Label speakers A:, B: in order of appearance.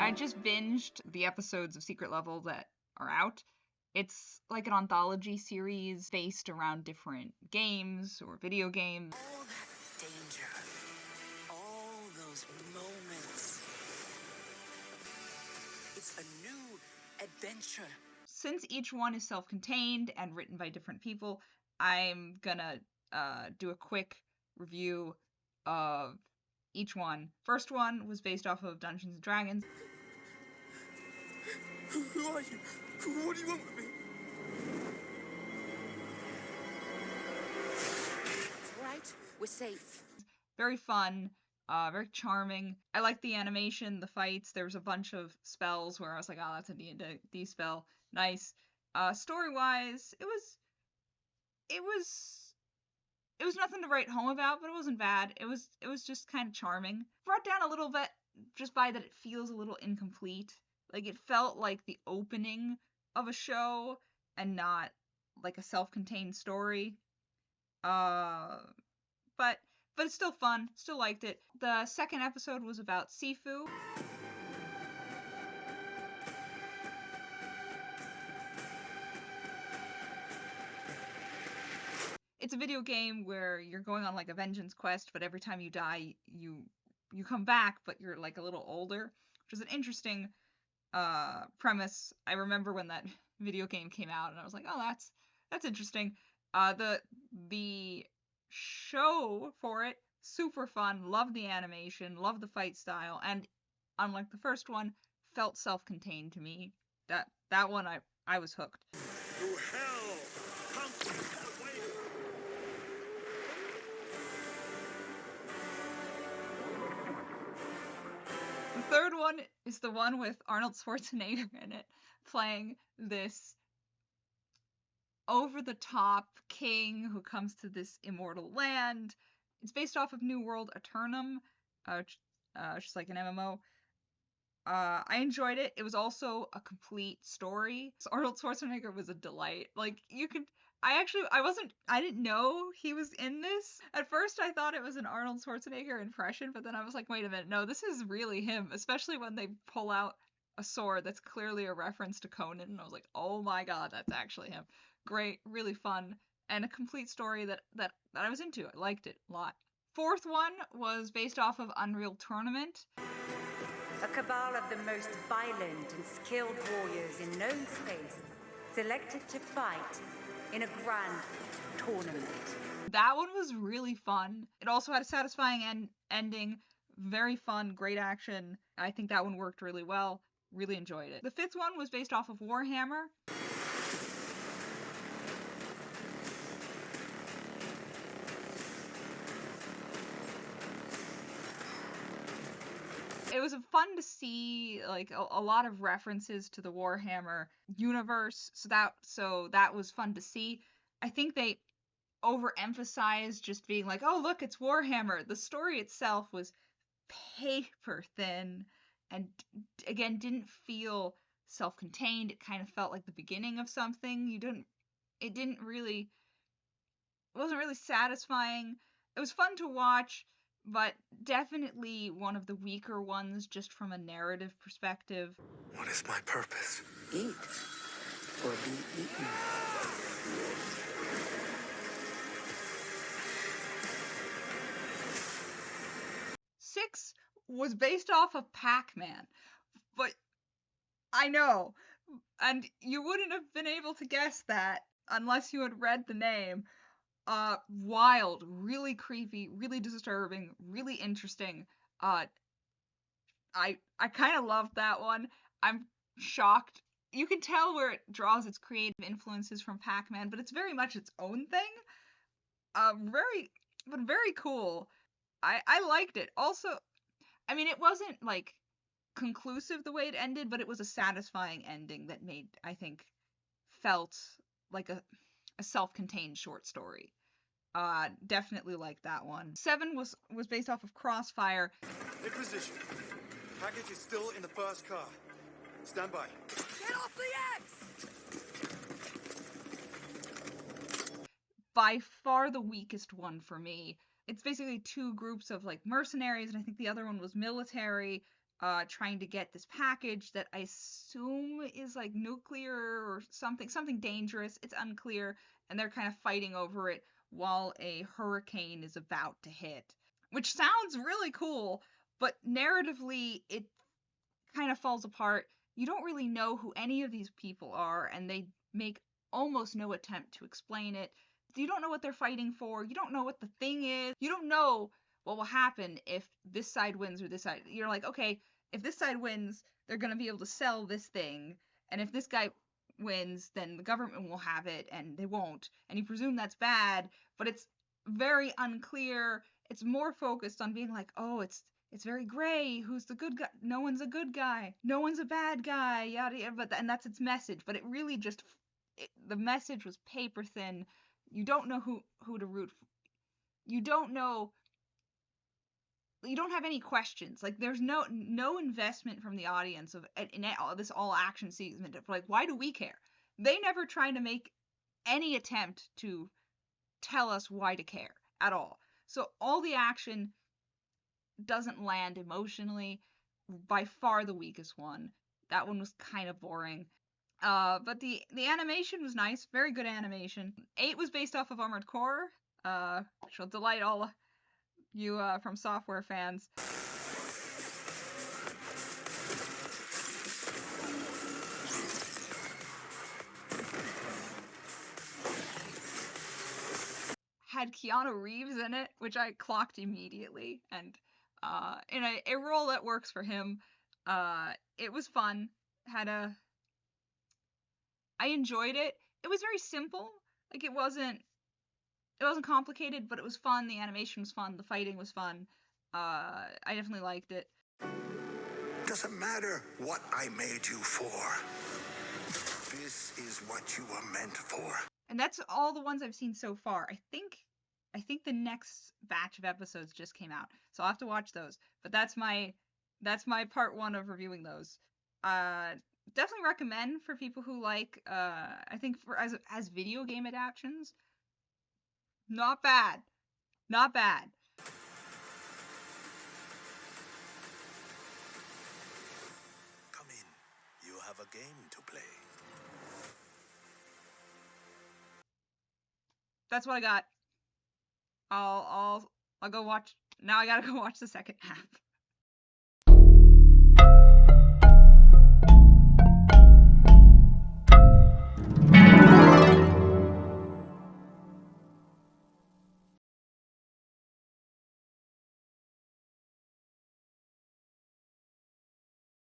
A: I just binged the episodes of Secret Level that are out. It's like an anthology series based around different games or video games.
B: All that danger, all those moments. It's a new adventure.
A: Since each one is self-contained and written by different people, I'm gonna do a quick review of each one. First one was based off of Dungeons & Dragons.
B: Who are you? What do you want with me? Right, we're safe.
A: Very fun, very charming. I liked the animation, the fights. There was a bunch of spells where I was like, oh, that's a D&D spell. Nice. Story-wise, it was nothing to write home about, but it wasn't bad. It was just kind of charming. Brought down a little bit just by that it feels a little incomplete. Like, it felt like the opening of a show and not like a self-contained story. But it's still fun. Still liked it. The second episode was about Sifu. It's a video game where you're going on like a vengeance quest, but every time you die, you come back, but you're like a little older, which is an interesting premise. I remember when that video game came out, and I was like, oh, that's interesting. The show for it, super fun. Love the animation, love the fight style, and unlike the first one, felt self-contained to me. That one I was hooked.
C: To hell!
A: The third one is the one with Arnold Schwarzenegger in it, playing this over-the-top king who comes to this immortal land. It's based off of New World Eternum, which is like an MMO. I enjoyed it. It was also a complete story. So Arnold Schwarzenegger was a delight. Like, I didn't know he was in this. At first I thought it was an Arnold Schwarzenegger impression, but then I was like, wait a minute, no, this is really him, especially when they pull out a sword that's clearly a reference to Conan, and I was like, oh my god, that's actually him. Great, really fun, and a complete story that I was into. I liked it a lot. Fourth one was based off of Unreal Tournament.
D: A cabal of the most violent and skilled warriors in known space, selected to fight in a grand tournament.
A: That one was really fun. It also had a satisfying ending, very fun, great action. I think that one worked really well. Really enjoyed it. The fifth one was based off of Warhammer. It was fun to see like a lot of references to the Warhammer universe, so that was fun to see. I think they overemphasized just being like, oh look, it's Warhammer. The story itself was paper thin and again didn't feel self-contained. It kind of felt like the beginning of something. It wasn't really satisfying. It was fun to watch, but definitely one of the weaker ones just from a narrative perspective.
C: What is my purpose?
B: Eat or be eaten.
A: 6 was based off of Pac Man, but I know, and you wouldn't have been able to guess that unless you had read the name. Wild, really creepy, really disturbing, really interesting. I kind of loved that one. I'm shocked. You can tell where it draws its creative influences from Pac Man, but it's very much its own thing. Very cool. I liked it. Also, I mean, it wasn't like conclusive the way it ended, but it was a satisfying ending that felt like a self-contained short story. Definitely like that one. 7 was based off of Crossfire.
C: Take position. Package is still in the first car. Stand by.
B: Get off the X!
A: By far the weakest one for me. It's basically 2 groups of like mercenaries, and I think the other one was military. trying to get this package that I assume is like nuclear or something dangerous. It's unclear, and they're kind of fighting over it while a hurricane is about to hit, which sounds really cool, but narratively it kind of falls apart. You don't really know who any of these people are, and they make almost no attempt to explain it. You don't know what they're fighting for. You don't know what the thing is. You don't know what will happen if this side wins or this side. You're like, okay, if this side wins, they're going to be able to sell this thing. And if this guy wins, then the government will have it and they won't. And you presume that's bad, but it's very unclear. It's more focused on being like, oh, it's very gray. Who's the good guy? No one's a good guy. No one's a bad guy. Yada yada. And that's its message. But it really just the message was paper thin. You don't know who to root for. You don't know. You don't have any questions. Like there's no investment from the audience of in this all action segment. Like why do we care? They never try to make any attempt to tell us why to care at all. So all the action doesn't land emotionally. By far the weakest one. That one was kind of boring. But the animation was nice, very good animation. 8 was based off of Armored Core, which will delight all you From Software fans. Had Keanu Reeves in it, which I clocked immediately, and in a role that works for him. It was fun. I enjoyed it. It was very simple. Like it wasn't complicated, but it was fun. The animation was fun. The fighting was fun. I definitely liked it.
E: Doesn't matter what I made you for. This is what you were meant for.
A: And that's all the ones I've seen so far. I think the next batch of episodes just came out, so I'll have to watch those. But that's my part 1 of reviewing those. Definitely recommend for people who like. I think for as video game adaptations, not bad, not bad.
E: Come in. You have a game to play.
A: That's what I got. I'll go watch. Now I gotta go watch the second half.